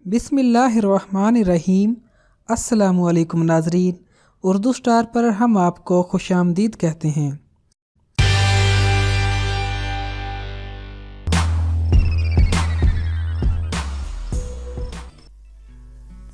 बिस्मिल्लाहिर्रहमानिर्रहीम। अस्सलामुअलैकुम नाज़रीन, उर्दू स्टार पर हम आपको खुशामदीद कहते हैं।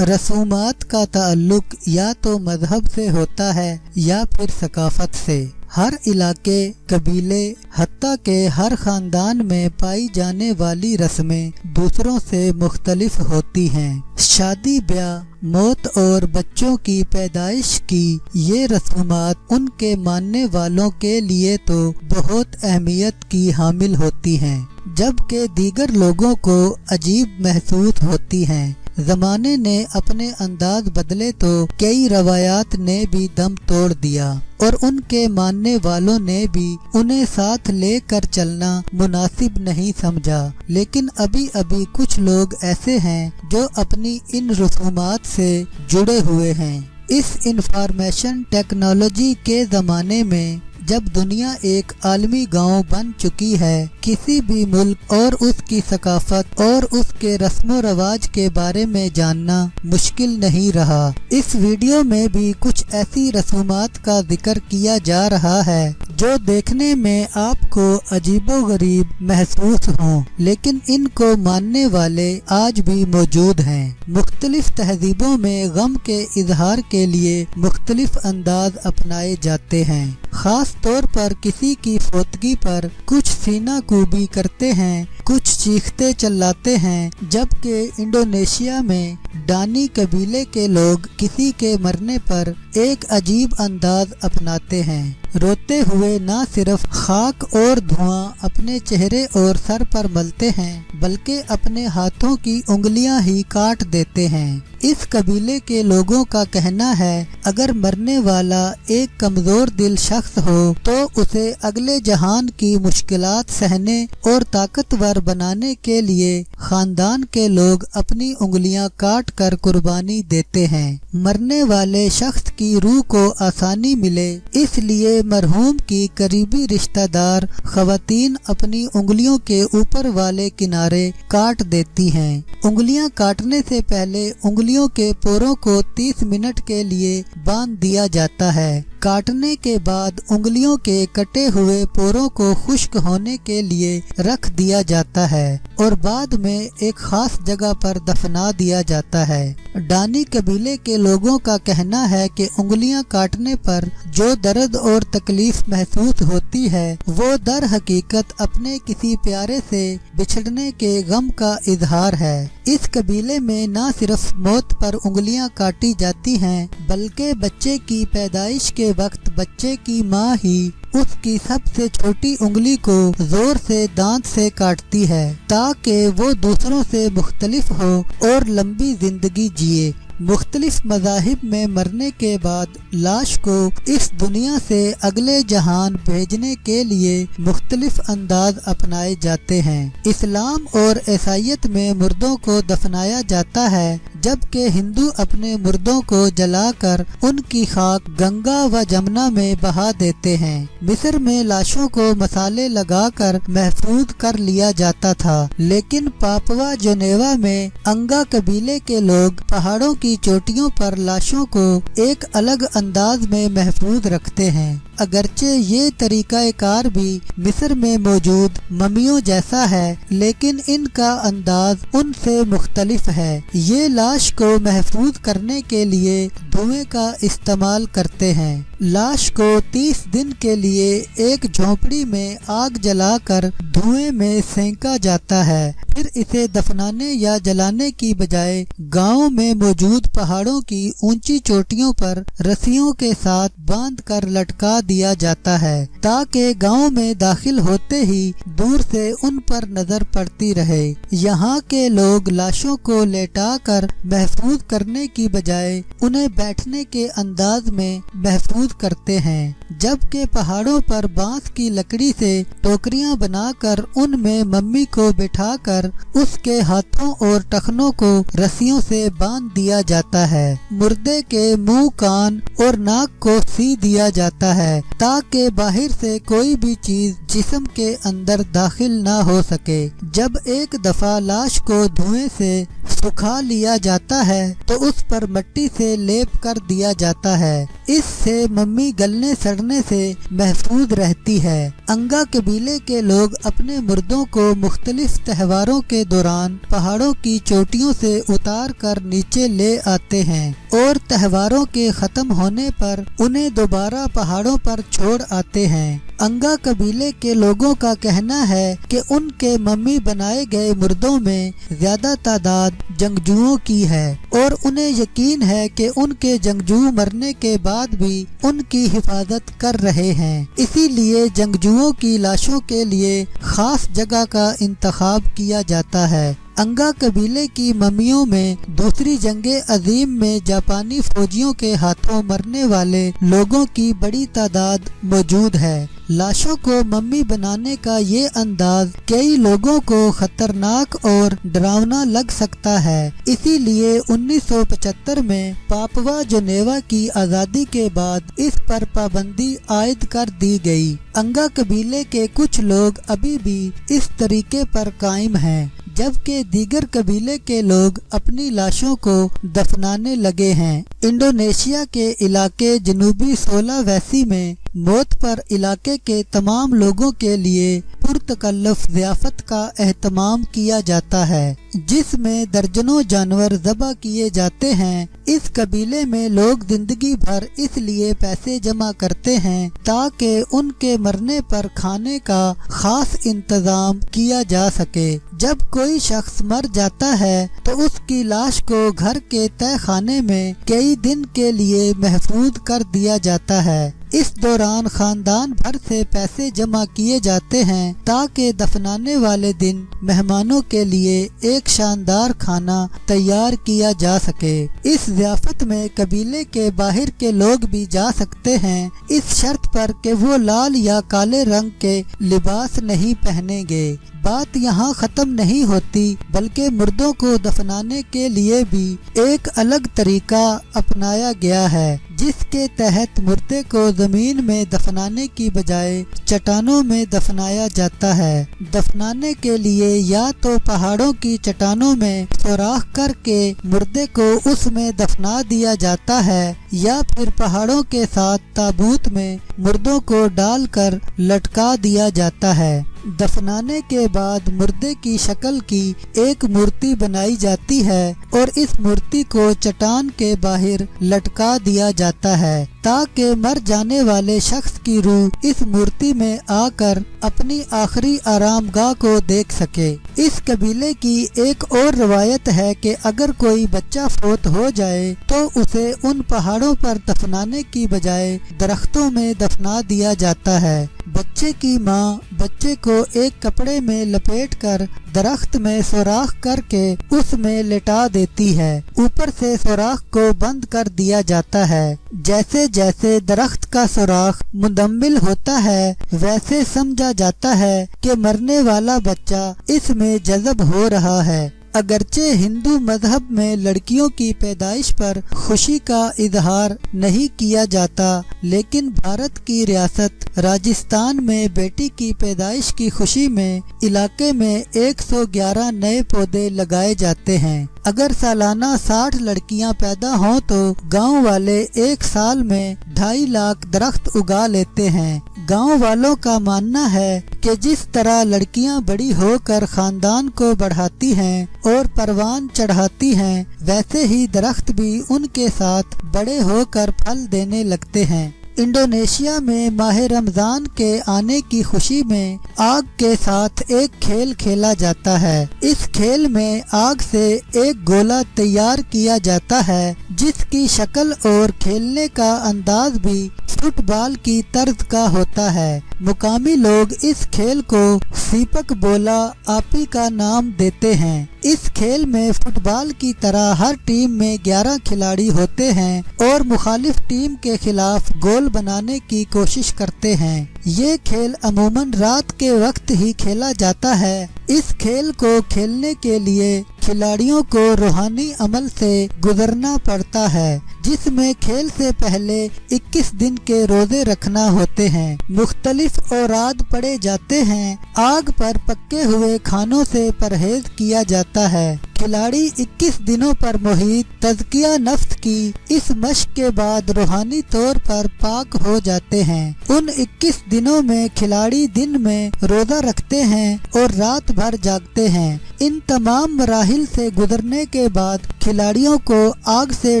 रसूमात का ताल्लुक या तो मजहब से होता है या फिर सकाफत से। हर इलाके, कबीले, हत्ता के हर खानदान में पाई जाने वाली रस्में दूसरों से मुख्तलिफ होती हैं। शादी, ब्याह, मौत और बच्चों की पैदाइश की ये रसूमात उनके मानने वालों के लिए तो बहुत अहमियत की हामिल होती हैं, जबकि दीगर लोगों को अजीब महसूस होती हैं। ज़माने ने अपने अंदाज बदले तो कई रवायात ने भी दम तोड़ दिया और उनके मानने वालों ने भी उन्हें साथ लेकर चलना मुनासिब नहीं समझा। लेकिन अभी अभी कुछ लोग ऐसे हैं जो अपनी इन रसूमात से जुड़े हुए हैं। इस इंफॉर्मेशन टेक्नोलॉजी के ज़माने में जब दुनिया एक आलमी गांव बन चुकी है, किसी भी मुल्क और उसकी सकाफत और उसके रस्म रवाज के बारे में जानना मुश्किल नहीं रहा। इस वीडियो में भी कुछ ऐसी रसूमात का जिक्र किया जा रहा है जो देखने में आपको अजीबोगरीब महसूस हों, लेकिन इनको मानने वाले आज भी मौजूद हैं। मुख्तलिफ तहजीबों में गम के इजहार के लिए मुख्तलिफ अंदाज अपनाए जाते हैं। खास तौर पर किसी की फौतगी पर कुछ सीना कूबी करते हैं, कुछ चीखते चिल्लाते हैं, जबकि इंडोनेशिया में डानी कबीले के लोग किसी के मरने पर एक अजीब अंदाज अपनाते हैं। रोते हुए ना सिर्फ खाक और धुआं अपने चेहरे और सर पर मलते हैं, बल्कि अपने हाथों की उंगलियां ही काट देते हैं। इस कबीले के लोगों का कहना है अगर मरने वाला एक कमजोर दिल शख्स हो तो उसे अगले जहान की मुश्किलात सहने और ताकतवर बनाने के लिए खानदान के लोग अपनी उंगलियां काट कर कुर्बानी देते हैं। मरने वाले शख्स की रूह को आसानी मिले इसलिए मरहूम की करीबी रिश्तेदार खवातीन अपनी उंगलियों के ऊपर वाले किनारे काट देती हैं। उंगलियां काटने से पहले उंगलियों के पोरों को 30 मिनट के लिए बांध दिया जाता है। काटने के बाद उंगलियों के कटे हुए पोरों को खुश्क होने के लिए रख दिया जाता है और बाद में एक खास जगह पर दफना दिया जाता है। डानी कबीले के लोगों का कहना है कि उंगलियां काटने पर जो दर्द और तकलीफ महसूस होती है वो दर हकीकत अपने किसी प्यारे से बिछड़ने के गम का इजहार है। इस कबीले में न सिर्फ मौत पर उंगलियां काटी जाती हैं, बल्कि बच्चे की पैदाइश के वक्त बच्चे की माँ ही उसकी सबसे छोटी उंगली को जोर से दांत से काटती है ताकि वो दूसरों से मुख्तलिफ हो और लंबी जिंदगी जिए। मुख्तलिफ मज़ाहिब में मरने के बाद लाश को इस दुनिया से अगले जहान भेजने के लिए मुख्तलिफ अंदाज अपनाए जाते हैं। इस्लाम और ईसाईयत में मुर्दों को दफनाया जाता है, जबकि हिंदू अपने मुर्दों को जलाकर उनकी खाक गंगा व जमुना में बहा देते हैं। मिस्र में लाशों को मसाले लगाकर महफूज कर लिया जाता था, लेकिन पापुआ न्यूगिनिया में अंगा कबीले के लोग पहाड़ों की चोटियों पर लाशों को एक अलग अंदाज में महफूज रखते हैं। अगरचे ये तरीकाकार भी मिस्र में मौजूद ममियों जैसा है, लेकिन इनका अंदाज उनसे मुख्तलिफ है। ये लाश को महफूज करने के लिए धुएं का इस्तेमाल करते हैं। लाश को 30 दिन के लिए एक झोंपड़ी में आग जलाकर धुएं में सेंका जाता है। फिर इसे दफनाने या जलाने की बजाय गांव में मौजूद पहाड़ों की ऊंची चोटियों पर रस्सियों के साथ बांध कर लटका दिया जाता है ताकि गांव में दाखिल होते ही दूर से उन पर नजर पड़ती रहे। यहाँ के लोग लाशों को लेटाकर महफूज करने की बजाय उन्हें बैठने के अंदाज में महफूज करते हैं। जबकि पहाड़ों पर बांस की लकड़ी से टोकरियां बनाकर उनमें मम्मी को बिठाकर उसके हाथों और टखनों को रस्सियों से बांध दिया जाता है। मुर्दे के मुंह, कान और नाक को सी दिया जाता है ताकि बाहर से कोई भी चीज जिस्म के अंदर दाखिल ना हो सके। जब एक दफा लाश को धुएं से सुखा लिया जाता है तो उस पर मिट्टी से लेप कर दिया जाता है। इससे मम्मी गलने सड़ने से महफूज रहती है। अंगा कबीले के लोग अपने मुर्दों को मुख्तलिफ त्योहारों के दौरान पहाड़ों की चोटियों से उतार कर नीचे ले आते हैं और त्योहारों के खत्म होने पर उन्हें दोबारा पहाड़ों पर छोड़ आते हैं। अंगा कबीले के लोगों का कहना है कि उनके मम्मी बनाए गए मुर्दों में ज्यादा तादाद जंगजुओं की है और उन्हें यकीन है कि उनके जंगजू मरने के बाद भी उनकी हिफाजत कर रहे हैं। इसीलिए जंगजुओं की लाशों के लिए खास जगह का इंतखाब किया जाता है। अंगा कबीले की मम्मियों में दूसरी जंगे अजीम में जापानी फौजियों के हाथों मरने वाले लोगों की बड़ी तादाद मौजूद है। लाशों को मम्मी बनाने का ये अंदाज कई लोगों को खतरनाक और डरावना लग सकता है। इसीलिए 1975 में पापुआ जुनेवा की आज़ादी के बाद इस पर पाबंदी आयद कर दी गई। अंगा कबीले के कुछ लोग अभी भी इस तरीके पर कायम हैं, जबकि दीगर कबीले के लोग अपनी लाशों को दफनाने लगे हैं। इंडोनेशिया के इलाके जनूबी सोलावेसी में मौत पर इलाके के तमाम लोगों के लिए पुरतकल्लुफ ज़ियाफत का एहतमाम किया जाता है, जिसमें दर्जनों जानवर ज़बह किए जाते हैं। इस कबीले में लोग जिंदगी भर इसलिए पैसे जमा करते हैं ताकि उनके मरने पर खाने का खास इंतजाम किया जा सके। जब कोई शख्स मर जाता है तो उसकी लाश को घर के तय खाने में कई दिन के लिए महफूज कर दिया जाता है। इस दौरान खानदान भर से पैसे जमा किए जाते हैं ताकि दफनाने वाले दिन मेहमानों के लिए एक शानदार खाना तैयार किया जा सके। इस ज़ियाफत में कबीले के बाहर के लोग भी जा सकते हैं, इस शर्त पर कि वो लाल या काले रंग के लिबास नहीं पहनेंगे। बात यहाँ खत्म नहीं होती, बल्कि मुर्दों को दफनाने के लिए भी एक अलग तरीका अपनाया गया है, जिसके तहत मुर्दे को जमीन में दफनाने की बजाय चट्टानों में दफनाया जाता है। दफनाने के लिए या तो पहाड़ों की चट्टानों में सुराख करके मुर्दे को उसमें दफना दिया जाता है या फिर पहाड़ों के साथ ताबूत में मुर्दों को डालकर लटका दिया जाता है। दफनाने के बाद मुर्दे की शक्ल की एक मूर्ति बनाई जाती है और इस मूर्ति को चट्टान के बाहर लटका दिया जाता है ताकि मर जाने वाले शख्स की रूह इस मूर्ति में आकर अपनी आखिरी आरामगाह को देख सके। इस कबीले की एक और रवायत है कि अगर कोई बच्चा फौत हो जाए तो उसे उन पहाड़ों पर दफनाने की बजाय दरख्तों में दफना दिया जाता है। बच्चे की माँ बच्चे को एक कपड़े में लपेटकर दरख्त में सुराख करके उसमें लेटा देती है। ऊपर से सुराख को बंद कर दिया जाता है। जैसे जैसे दरख्त का सुराख मुदम्मिल होता है वैसे समझा जाता है कि मरने वाला बच्चा इसमें जज़ब हो रहा है। अगरचे हिंदू मजहब में लड़कियों की पैदाइश पर खुशी का इजहार नहीं किया जाता, लेकिन भारत की रियासत राजस्थान में बेटी की पैदाइश की खुशी में इलाके में 111 नए पौधे लगाए जाते हैं। अगर सालाना 60 लड़कियां पैदा हों तो गांव वाले एक साल में 2.5 लाख दरख्त उगा लेते हैं। गांव वालों का मानना है कि जिस तरह लड़कियां बड़ी होकर खानदान को बढ़ाती हैं और परवान चढ़ाती हैं, वैसे ही दरख्त भी उनके साथ बड़े होकर फल देने लगते हैं। इंडोनेशिया में माह रमजान के आने की खुशी में आग के साथ एक खेल खेला जाता है। इस खेल में आग से एक गोला तैयार किया जाता है जिसकी शक्ल और खेलने का अंदाज भी فٹ بال کی طرز کا ہوتا ہے۔ مقامی لوگ اس کھیل کو سیپک بولا آپی کا نام دیتے ہیں۔ اس کھیل میں فٹ بال کی طرح ہر ٹیم میں 11 کھلاڑی ہوتے ہیں اور مخالف ٹیم کے خلاف گول بنانے کی کوشش کرتے ہیں۔ یہ کھیل عموماً رات کے وقت ہی کھیلا جاتا ہے۔ اس کھیل کو کھیلنے کے لیے کھلاڑیوں کو روحانی عمل سے گزرنا پڑتا ہے، جس میں کھیل سے پہلے 21 دن کے روزے رکھنا ہوتے ہیں، مختلف اوراد پڑھے جاتے ہیں، آگ پر پکے ہوئے کھانوں سے پرہیز کیا جاتا ہے۔ کھلاڑی 21 دنوں پر محیط تزکیہ نفس کی اس مشق کے بعد روحانی طور پر پاک ہو جاتے ہیں۔ ان 21 دنوں میں کھلاڑی دن میں روزہ رکھتے ہیں اور رات بھر جاگتے ہیں۔ ان تمام مراحل سے گزرنے کے بعد کھلاڑیوں کو آگ سے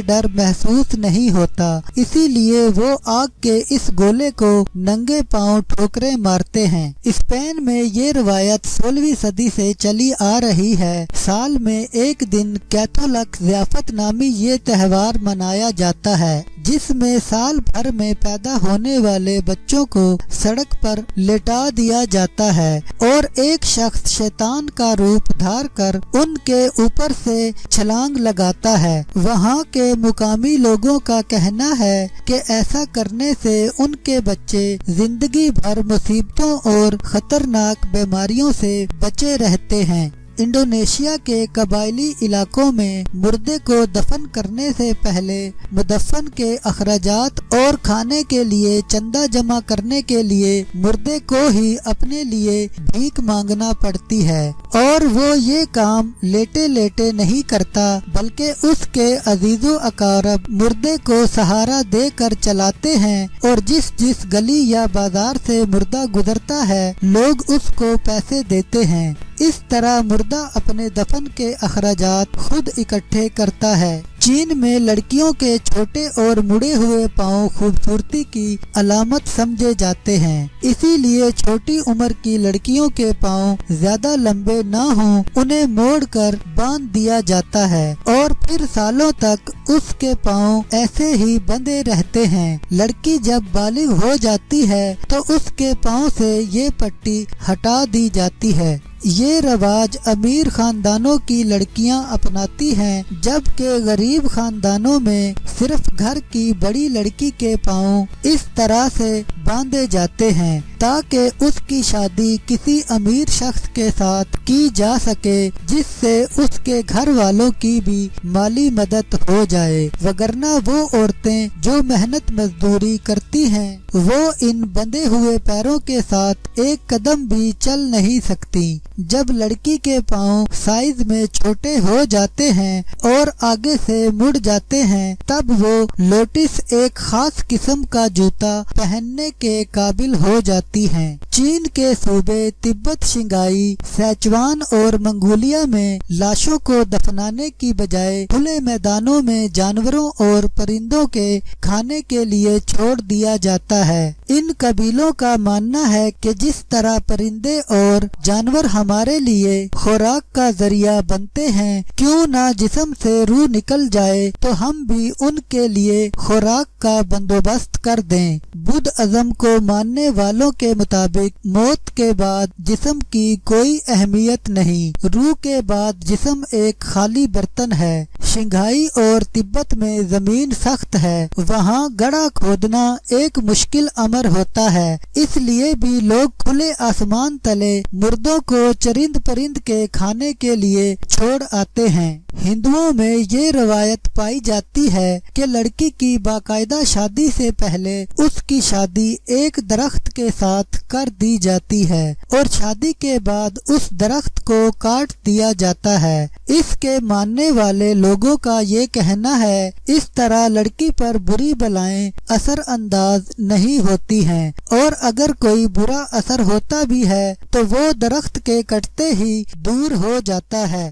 ڈر محسوس نہیں ہوتا، اسی لیے وہ آگ کے اس گولے کو ننگے پاؤں ٹھوکریں مارتے ہیں۔ اسپین میں یہ روایت 16ویں صدی سے چلی آ رہی ہے۔ سال میں ایک دن کیتھولک ضیافت نامی یہ تہوار منایا جاتا ہے، جس میں سال بھر میں پیدا ہونے والے بچوں کو سڑک پر لٹا دیا جاتا ہے اور ایک شخص شیطان کا روپ دھار کر ان کے اوپر سے چھلانگ لگاتا ہے۔ وہاں کے مقامی لوگوں کا کہنا ہے کہ ایسا کرنے سے ان کے بچے زندگی بھر مصیبتوں اور خطرناک بیماریوں سے بچے رہتے ہیں۔ انڈونیشیا کے قبائلی علاقوں میں مردے کو دفن کرنے سے پہلے مدفن کے اخراجات اور کھانے کے لیے چندہ جمع کرنے کے لیے مردے کو ہی اپنے لیے بھیک مانگنا پڑتی ہے، اور وہ یہ کام لیٹے لیٹے نہیں کرتا بلکہ اس کے عزیز و اقارب مردے کو سہارا دے کر چلاتے ہیں، اور جس جس گلی یا بازار سے مردہ گزرتا ہے لوگ اس کو پیسے دیتے ہیں۔ اس طرح مردہ اپنے دفن کے اخراجات خود اکٹھے کرتا ہے۔ چین میں لڑکیوں کے چھوٹے اور مڑے ہوئے پاؤں خوبصورتی کی علامت سمجھے جاتے ہیں، اسی لیے چھوٹی عمر کی لڑکیوں کے پاؤں زیادہ لمبے نہ ہوں انہیں موڑ کر باندھ دیا جاتا ہے، اور پھر سالوں تک اس کے پاؤں ایسے ہی بندھے رہتے ہیں۔ لڑکی جب بالغ ہو جاتی ہے تو اس کے پاؤں سے یہ پٹی ہٹا دی جاتی ہے۔ یہ رواج امیر خاندانوں کی لڑکیاں اپناتی ہیں، جبکہ غریب خاندانوں میں صرف گھر کی بڑی لڑکی کے پاؤں اس طرح سے باندھے جاتے ہیں تاکہ اس کی شادی کسی امیر شخص کے ساتھ کی جا سکے، جس سے اس کے گھر والوں کی بھی مالی مدد ہو جائے، وگرنہ وہ عورتیں جو محنت مزدوری کرتی ہیں وہ ان بندھے ہوئے پیروں کے ساتھ ایک قدم بھی چل نہیں سکتی۔ جب لڑکی کے پاؤں سائز میں چھوٹے ہو جاتے ہیں اور آگے سے مڑ جاتے ہیں تب وہ لوٹس ایک خاص قسم کا جوتا پہننے کے قابل ہو جاتی ہیں۔ چین کے صوبے تبت، شنگھائی، سیچوان اور منگولیا میں لاشوں کو دفنانے کی بجائے کھلے میدانوں میں جانوروں اور پرندوں کے کھانے کے لیے چھوڑ دیا جاتا ہے۔ ان قبیلوں کا ماننا ہے کہ جس طرح پرندے اور جانور ہمارے لیے خوراک کا ذریعہ بنتے ہیں، کیوں نہ جسم سے روح نکل جائے تو ہم بھی ان کے لیے خوراک کا بندوبست کر دیں۔ بدھ ازم کو ماننے والوں کے مطابق موت کے بعد جسم کی کوئی اہمیت نہیں، روح کے بعد جسم ایک خالی برتن ہے۔ شنگھائی اور تبت میں زمین سخت ہے، وہاں گڑھا کھودنا ایک مشکل امر ہوتا ہے، اس لیے بھی لوگ کھلے آسمان تلے مردوں کو چرند پرند کے کھانے کے لیے چھوڑ آتے ہیں۔ ہندوؤں میں یہ روایت پائی جاتی ہے کہ لڑکی کی باقاعدہ شادی سے پہلے اس کی شادی ایک درخت کے ساتھ کر دی جاتی ہے اور شادی کے بعد اس درخت کو کاٹ دیا جاتا ہے۔ اس کے ماننے والے لوگوں کا یہ کہنا ہے اس طرح لڑکی پر بری بلائیں اثر انداز نہیں ہوتی ہیں، اور اگر کوئی برا اثر ہوتا بھی ہے تو وہ درخت کے کٹتے ہی دور ہو جاتا ہے۔